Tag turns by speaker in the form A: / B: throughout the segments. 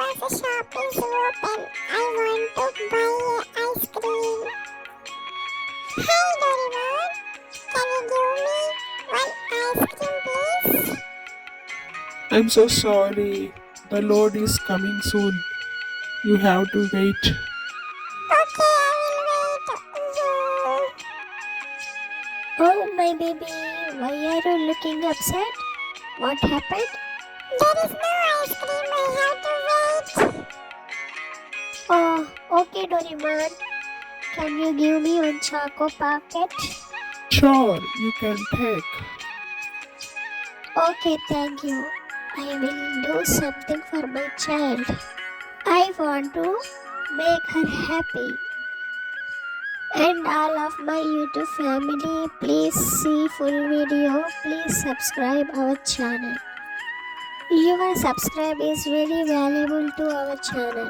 A: because the shop is open. I want to buy ice cream. Hi Doraemon, can you give me one ice cream please?
B: I'm so sorry. The load is coming soon. You have to wait.
A: Okay, I will wait.
C: Oh, my baby, why are you looking upset? What happened?
A: There is no ice cream. I have to wait.
C: Oh, okay, Doraemon. Can you give me one choco packet?
B: Sure, you can take.
C: Okay, thank you. I will do something for my child. I want to make her happy. And all of my YouTube family, please see full video. Please subscribe our channel. Your subscribe is very valuable to our channel.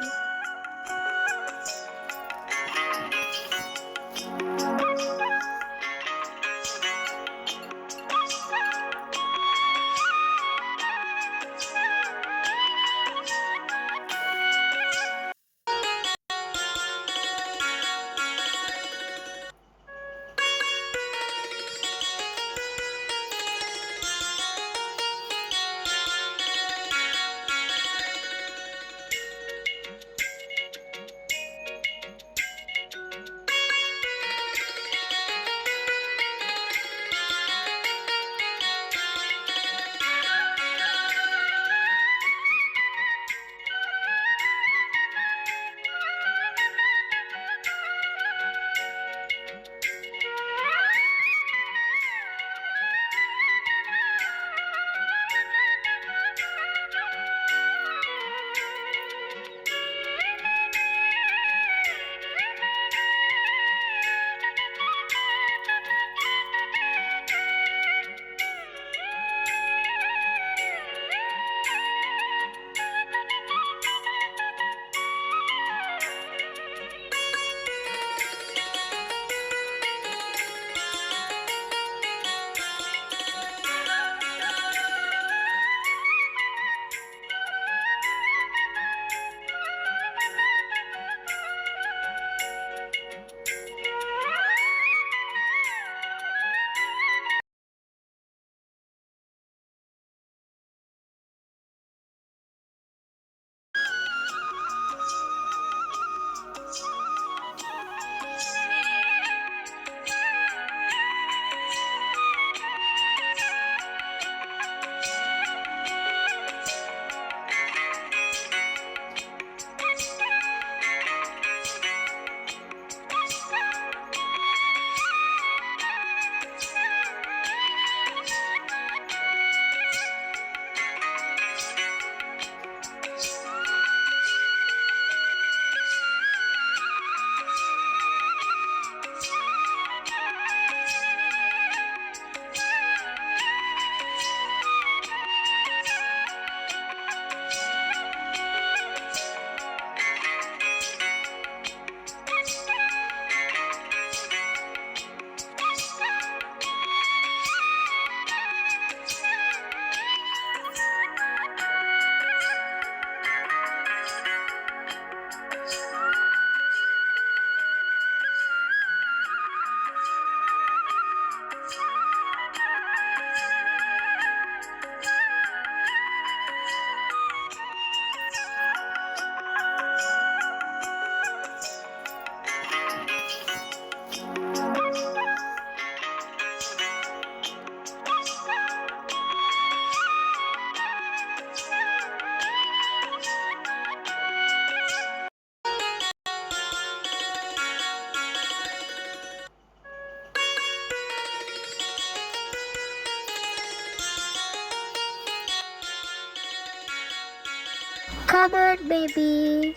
C: Come on, baby.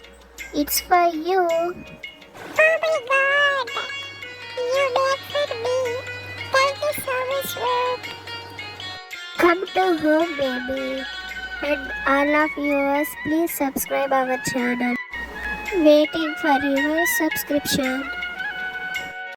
C: It's for you.
A: Oh my god, you made for me. Thank you so much, Ruth.
C: Come to home, baby. And all of yours, please subscribe our channel. Waiting for your subscription.